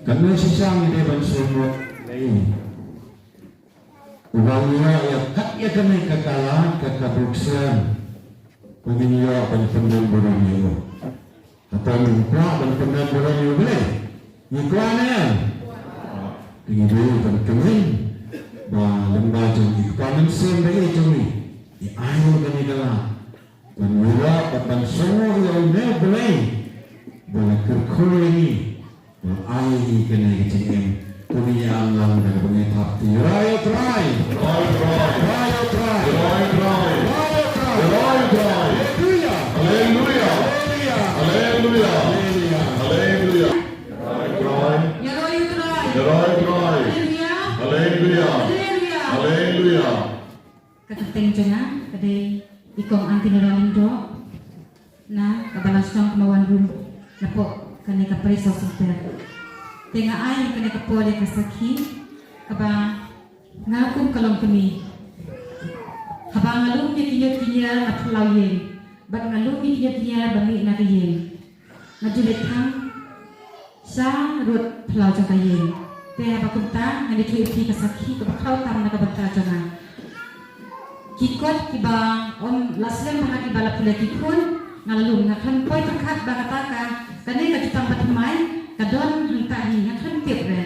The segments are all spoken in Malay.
Karena sisang ini bersumut lain. Uangnya ya kat ya kena kekalan kekabuksan. Peminyak penpenan borongnya. Atau lupa penpenan borongnya boleh. Ikuannya. Ini dulu penkemin. Lembah jombi kepanan sen bagi jombi. Di air kena kalah. Menurut papan semua yang boleh. Boleh kerkul ini. Air kena kecil. Punya alam dan pengetap. Raya try. Raya try. Raya try. Raya try. Raya try. Raya try. Haleluya. Haleluya. Haleluya. Haleluya. Raya try. Ya raya try. Ya raya try. Haleluya. Haleluya. Katakan jangan kadai ikong anti nalalindo na kabalasang kemawan rum napok kanay kapriso super. Tenga ay kanay kapole kasaki kaba ngakum kalong kami. Habang ngalung niya kinya at lawin. Bag ngalung niya bami na kayin. Najulit hang sa rut pelaw jang kayin. Te bakunta ngani tuipi kasaki kabakaw tam na kabanta jangan. Kikot kiba om laslen mga kibala pula kikun ngalung ngakan poy terkat bakataka kanay kajutang batimay kadon hangtahi ngakan tibre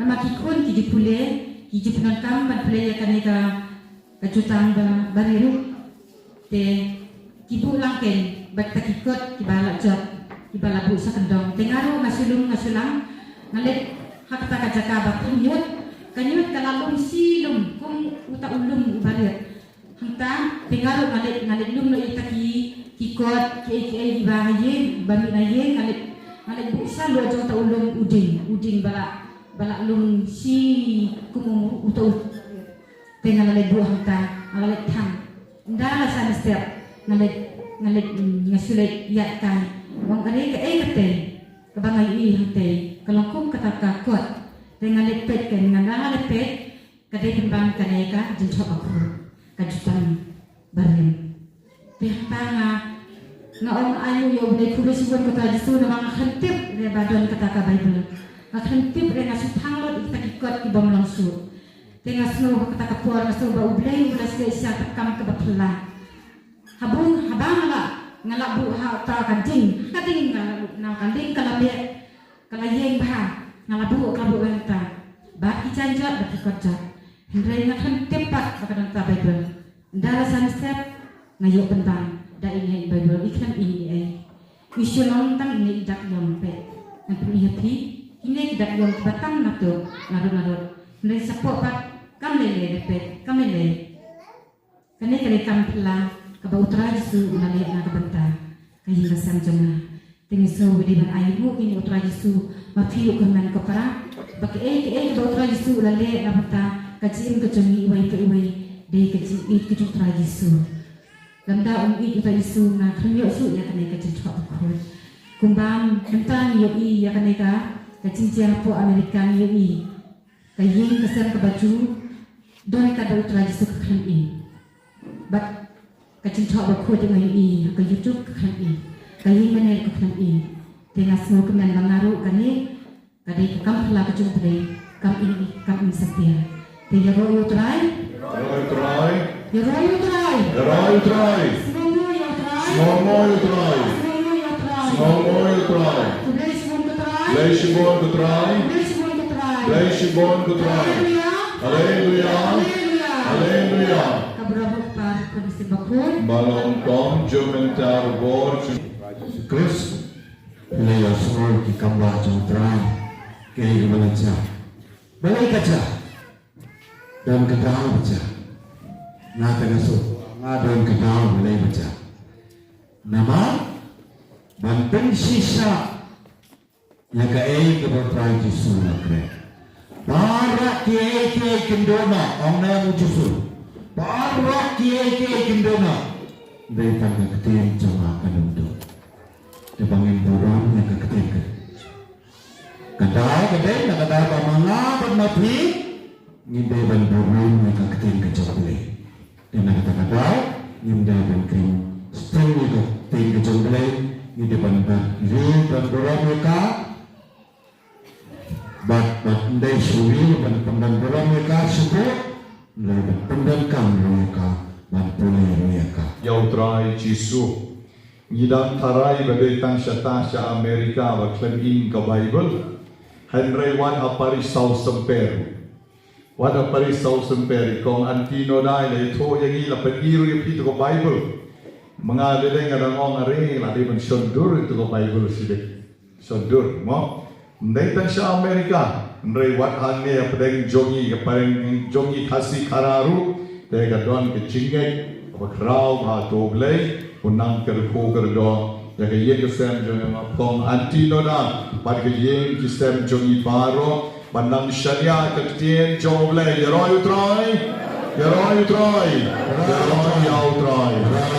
nama kikun kiji pule kiji penontam ban pule ya kanay kajutang bariru te kibu langken bakta kikot kibala jot kibala bu sa kendong tengaru ngasulang ngalit hakta kajaka bakanyut kanyut kalalung silum kung uta ulum ubalir hangta pengaruh ngalit lum no itaki kikot ki bahaye bami naye ngalit bisa lu aja ta ulum uding bala lum si kumu utau pengal ngalit dua hangta ngalit thang ndala sana step ngalit ngasulit yat kan wong kare ka kate kabangai i hangte kalongkum kata kakot ngalit pet kan ngalit pet kade kembang kane ka jenthok aku kajutan barin pihpanga ngaong ayu yo boleh kulis buat kata Yesus na mga khantip re badon kata ka Bible nga khantip re nga sutanglod ita kikot ki bom langsu tenga sno kata ka puar nga so ba ublay ulas ka isa takam ka bakla habang ngala bu ha ta kading na kading kalayeng ba ngala bu enta ba ijanjat ba kikot jat Hendrai ngakan tepat bakal ta Bible. Ndala sunset ngayo bentang da ini Bible iklan ini ai. Isulong tang ini dak yompe. Nanti happy ini dak yom batang nato narut. Hendrai sapok pat kamele depet kamele. Kane kam pula ka bautra Yesu nale na ka benta. Kayin kasam jama. Tingiso di ban ayu ini utra Yesu mafiu kan ka para. Bak bautra Yesu lale na benta. Kajim kejungi iwai dei kajim it kejung tra Yesu lamda it iwai Yesu na khamyo su ya kanai kajim thok khoi kumbang tentang yo i ya kanai ka kajim tia po Amerikan yo i kaying kesan ke baju don ka dau tra Yesu khan i bat kajim thok khoi dengan i ka YouTube khan i kaying menel khan i tenga semua kemen bangaru kani kadai kam phala kajung bre kam ini setia Tiga royo try. Royo try. Ya royo try. Ya royo try. Semoga ya try. Semoga ya try. Semoga ya try. Semoga ya try. Bless you to try. Bless you to try. Bless you to try. Bless you to try. Haleluya. Haleluya. Haleluya. Kabrabot pa kung bakun. Balong kom jumentar bor Chris. Pilih semua di kamar jentrai. Kayak gimana aja. Balik aja. Dan kedal baca, na tegaso, na dan kedal mulai baca. Nama banteng sisa yang kaya keberteraan Yesus nakre. Para kiai kendona, orang mujusul. Para kiai kendona, dari tangga ketir jamaah kanundu. Debangin burung yang keketir. Kedal nak kedal pamanga bermapi. Ngindai ban burung mereka keting kejambele. Dan nak kata ngindai ban kering string mereka keting kejambele. Ngindai ban burung mereka bat ndai suri ban pendan borom mereka suku ndai ban pendan kam mereka ban pulih mereka Yau trai Jisu ngidang tarai bagai tang syata sya Amerika wa klebin ke Bible Henry wan apari sau semperu wan apari sau semperi kong antino dai le to yang ila pediru itu ke Bible mengadele ngadang ong are la de ban sondur itu ke Bible sidik sondur mo ndai tang sya Amerika Henry wan hange apeng jongi apeng jongi kasih kararu te gadon ke cingek bakrau ha toblei punang kerko kerdo ya ke yen kesem jong pong antino na pad ke yen kesem jongi paro banang sharia ke tien joblei ya roi utrai ya roi utrai ya roi ya utrai